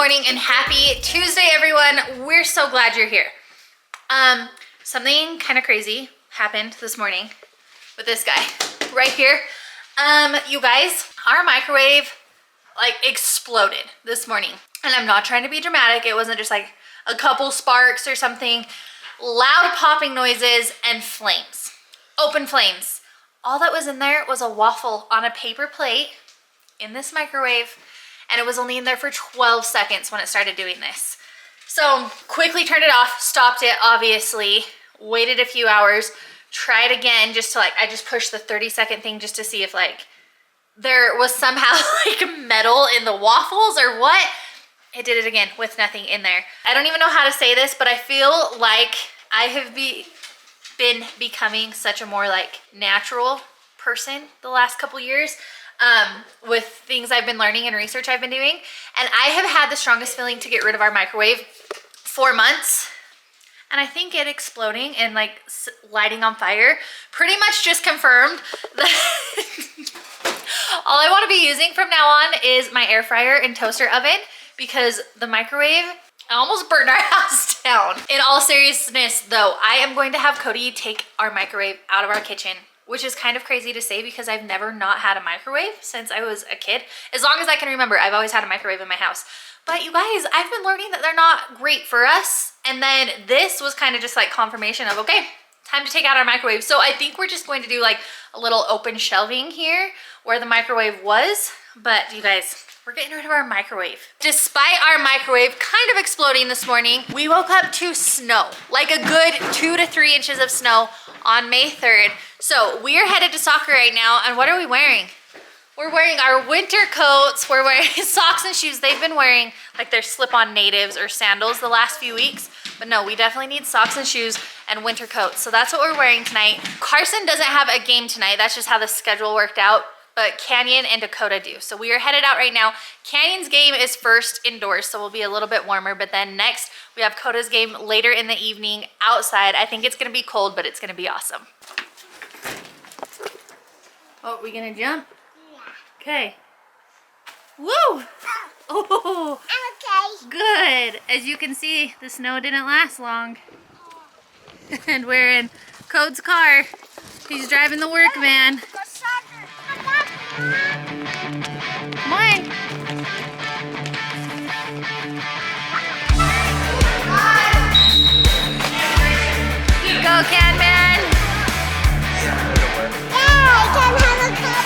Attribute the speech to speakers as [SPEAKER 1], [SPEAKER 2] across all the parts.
[SPEAKER 1] morning and happy Tuesday, everyone. We're so glad you're here. Something kind of crazy happened this morning with this guy right here. You guys, our microwave like exploded this morning. And I'm not trying to be dramatic. It wasn't just like a couple sparks or something. Loud popping noises and flames, open flames. All that was in there was a waffle on a paper plate in this microwave. And it was only in there for 12 seconds when it started doing this. So quickly turned it off, stopped it, obviously, waited a few hours, tried again just to like, I just pushed the 30-second thing just to see if like there was somehow like metal in the waffles or what. It did it again with nothing in there. I don't even know how to say this, but I feel like I have been becoming such a more like natural person the last couple years. With things I've been learning and research I've been doing. And I have had the strongest feeling to get rid of our microwave 4 months. And I think it exploding and like lighting on fire pretty much just confirmed that all I want to be using from now on is my air fryer and toaster oven, because the microwave almost burned our house down. In all seriousness though, I am going to have Cody take our microwave out of our kitchen, which is kind of crazy to say because I've never not had a microwave since I was a kid. As long as I can remember, I've always had a microwave in my house. But you guys, I've been learning that they're not great for us. And then this was kind of just like confirmation of, okay, time to take out our microwave. So I think we're just going to do like a little open shelving here where the microwave was. But you guys, we're getting rid of our microwave. Despite our microwave kind of exploding this morning, we woke up to snow, like a good 2 to 3 inches of snow on May 3rd. So we are headed to soccer right now. And what are we wearing? We're wearing our winter coats. We're wearing socks and shoes. They've been wearing like their slip-on natives or sandals the last few weeks. But no, we definitely need socks and shoes and winter coats. So that's what we're wearing tonight. Carson doesn't have a game tonight. That's just how the schedule worked out. But Canyon and Dakota do. So we are headed out right now. Canyon's game is first indoors, so we'll be a little bit warmer. But then next, we have Coda's game later in the evening outside. I think it's gonna be cold, but it's gonna be awesome. Oh, are we gonna jump? Yeah. Okay. Woo! Oh, I'm okay. Good. As you can see, the snow didn't last long. And we're in Code's car. He's driving the work van. Come on. Go, Can Man. Yeah, I can have a cup.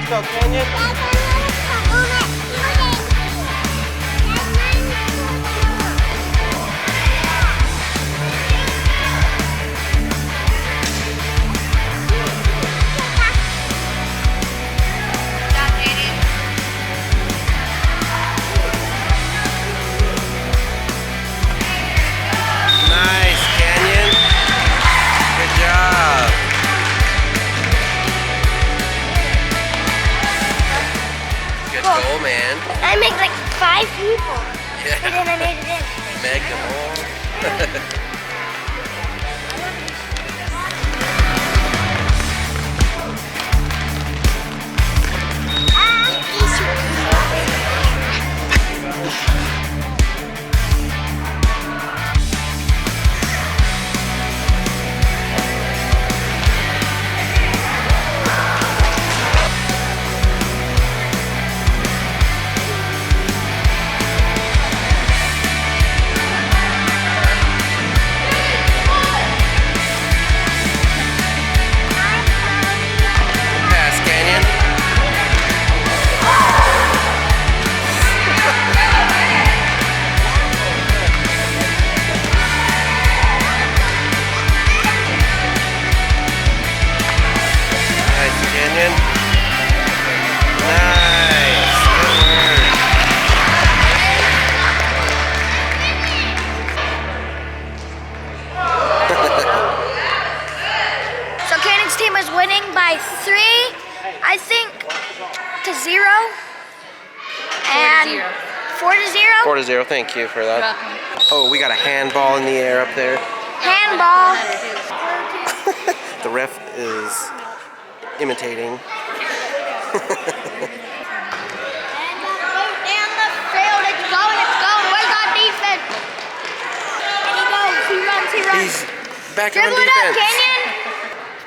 [SPEAKER 1] Go, Canyon. Yeah, I can have a cup. I made like 5 people. Yeah. And then I made it in.
[SPEAKER 2] Meg them all.
[SPEAKER 3] By 3, I think, to 0. And 4-0.
[SPEAKER 2] 4-0. Thank you for that. Oh, we got a handball in the air up there.
[SPEAKER 3] Handball.
[SPEAKER 2] The ref is imitating.
[SPEAKER 3] And the field is going.
[SPEAKER 2] He's back on
[SPEAKER 3] Dribble it up,
[SPEAKER 2] defense.
[SPEAKER 3] Canyon.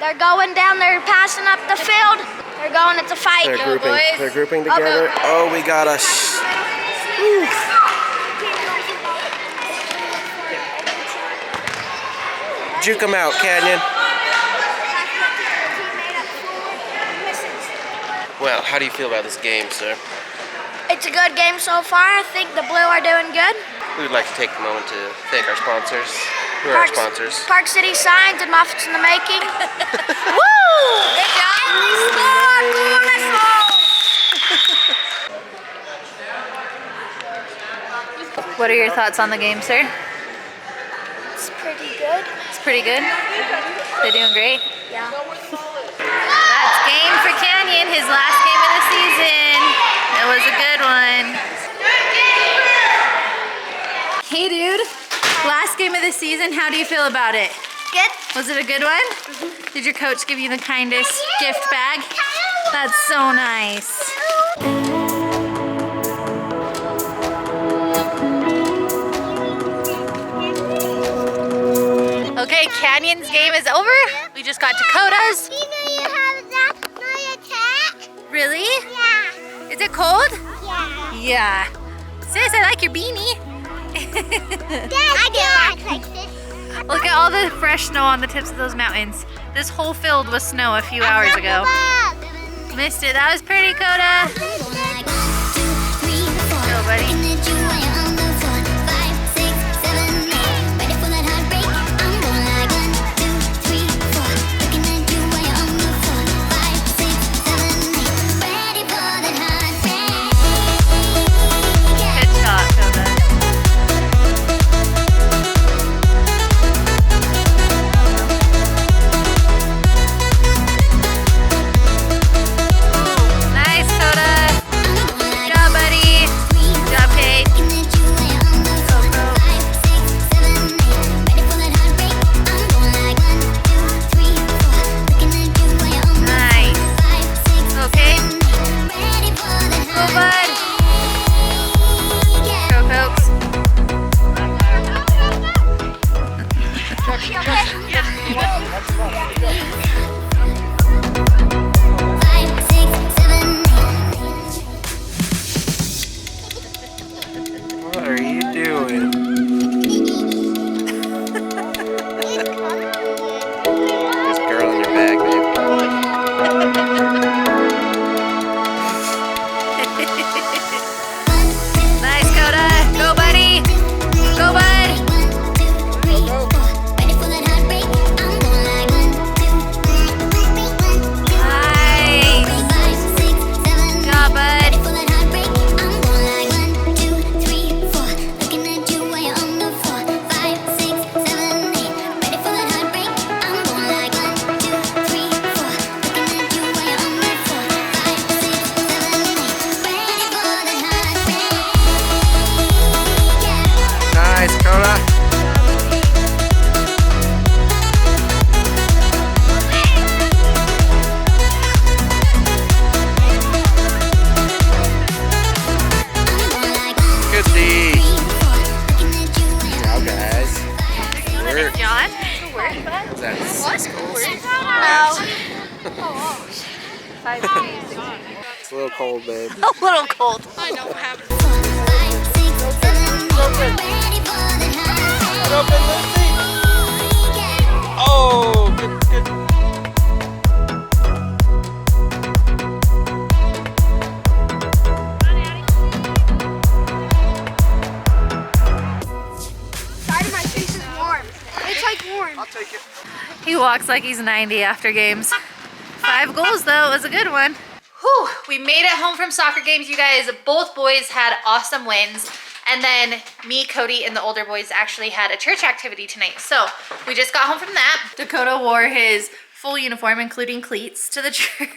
[SPEAKER 3] They're going down. They're passing up the field. They're going. It's a fight.
[SPEAKER 2] They're
[SPEAKER 1] Go,
[SPEAKER 2] grouping.
[SPEAKER 1] boys.
[SPEAKER 2] They're grouping together. Oh, we got a. Juke him out, Canyon. Well, how do you feel about this game, sir?
[SPEAKER 3] It's a good game so far. I think the Blue are doing good.
[SPEAKER 2] We would like to take a moment to thank our sponsors. Who are our sponsors?
[SPEAKER 3] Park City Signs and Moffats in the making. Woo!
[SPEAKER 1] Good job.
[SPEAKER 3] And we scored! Let's go!
[SPEAKER 1] What are your thoughts on the game, sir?
[SPEAKER 3] It's pretty good.
[SPEAKER 1] It's pretty good. They're doing great.
[SPEAKER 3] Yeah.
[SPEAKER 1] That's game for Canyon, his last game of the season. It was a good one. Hey dude, last game of the season, how do you feel about it?
[SPEAKER 3] Good.
[SPEAKER 1] Was it a good one? Did your coach give you the kindest gift bag? That's so nice. Okay, Canyon's game is over. We just got Dakota's.
[SPEAKER 3] You have that attack?
[SPEAKER 1] Really?
[SPEAKER 3] Yeah.
[SPEAKER 1] Is it cold?
[SPEAKER 3] Yeah.
[SPEAKER 1] Yeah. Sis, I like your beanie.
[SPEAKER 3] I do like this.
[SPEAKER 1] Look at all the fresh snow on the tips of those mountains. This whole field was snow a few hours ago. Missed it. That was pretty, Coda. Go, buddy. Good shot, Coda. Nice, Coda. Good job, buddy. Good job, Kate. Go, go. Nice. Okay. Go, bud. Go, folks.
[SPEAKER 2] What are you doing? There's a girl in your bag, babe.
[SPEAKER 1] Nice, Coda. Go, buddy. Go, bud. Nice. Good job, bud.
[SPEAKER 2] Nice, Coda. Good D. Good job, guys. Work.
[SPEAKER 1] John, good work, bud.
[SPEAKER 2] That's
[SPEAKER 3] No.
[SPEAKER 2] it's a little cold, babe.
[SPEAKER 1] A little cold.
[SPEAKER 2] Oh, good.
[SPEAKER 3] Side of my face is warm. It's like warm.
[SPEAKER 2] I'll take it.
[SPEAKER 1] He walks like he's 90 after games. 5 goals though, it was a good one. Whew, we made it home from soccer games, you guys. Both boys had awesome wins. And then me, Cody, and the older boys actually had a church activity tonight. So we just got home from that. Dakota wore his full uniform, including cleats, to the church.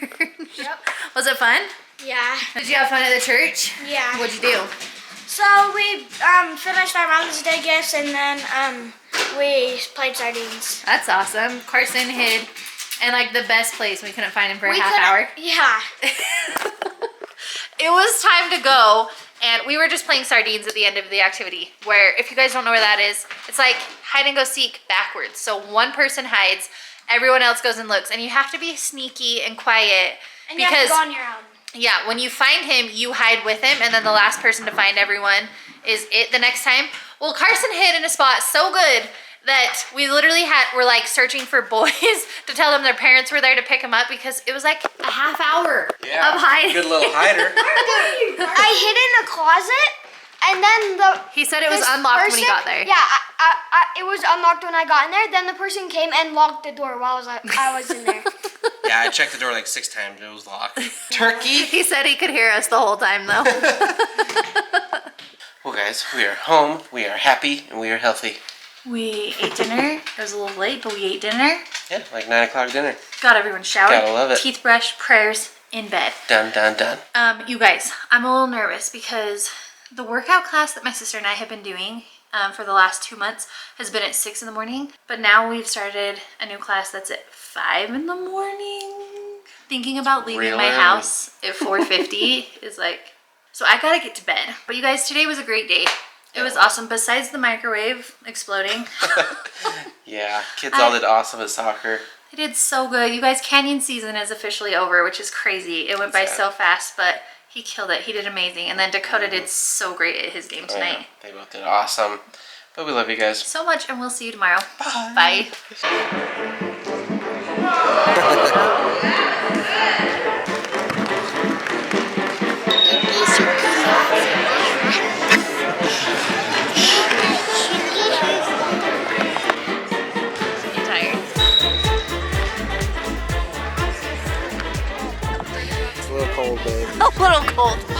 [SPEAKER 3] Yep.
[SPEAKER 1] Was it fun?
[SPEAKER 3] Yeah.
[SPEAKER 1] Did you have fun at the church?
[SPEAKER 3] Yeah.
[SPEAKER 1] What'd you do?
[SPEAKER 3] So we finished our Mother's Day gifts and then we played sardines.
[SPEAKER 1] That's awesome. Carson hid in like the best place. We couldn't find him for a
[SPEAKER 3] We
[SPEAKER 1] half
[SPEAKER 3] couldn't-
[SPEAKER 1] hour.
[SPEAKER 3] Yeah.
[SPEAKER 1] It was time to go, And we were just playing sardines at the end of the activity, where if you guys don't know where that is, it's like hide and go seek backwards. So one person hides, everyone else goes and looks, and you have to be sneaky and quiet.
[SPEAKER 3] And you have to go on your own.
[SPEAKER 1] Yeah, when you find him, you hide with him, and then the last person to find everyone is it the next time. Well, Carson hid in a spot so good that we literally were like searching for boys to tell them their parents were there to pick them up because it was like a half hour of hiding.
[SPEAKER 2] Good little hider.
[SPEAKER 3] I hid in a closet, and then
[SPEAKER 1] he said it was unlocked when he got there.
[SPEAKER 3] Yeah, it was unlocked when I got in there. Then the person came and locked the door while I was in there.
[SPEAKER 2] Yeah, I checked the door like 6 times. It was locked. Turkey.
[SPEAKER 1] He said he could hear us the whole time though.
[SPEAKER 2] Well, guys, we are home. We are happy and we are healthy.
[SPEAKER 1] We ate dinner. It was a little late, but we ate dinner.
[SPEAKER 2] Yeah, like 9 o'clock dinner.
[SPEAKER 1] Got everyone showered.
[SPEAKER 2] Gotta love it.
[SPEAKER 1] Teeth brushed, prayers, in bed.
[SPEAKER 2] Done.
[SPEAKER 1] You guys, I'm a little nervous because the workout class that my sister and I have been doing for the last 2 months has been at 6 in the morning. But now we've started a new class that's at 5 in the morning. Thinking about leaving my house at 4:50 is like, so I gotta get to bed. But you guys, today was a great day. It was awesome. Besides the microwave exploding.
[SPEAKER 2] Yeah, kids all did awesome at soccer.
[SPEAKER 1] They did so good. You guys, canyon season is officially over, which is crazy. It went by so fast, but he killed it. He did amazing. And then Dakota did so great at his game tonight.
[SPEAKER 2] They both did awesome. But we love you guys.
[SPEAKER 1] So much, and we'll see you tomorrow. Bye.
[SPEAKER 2] It's a little cold, babe.
[SPEAKER 1] A little cold.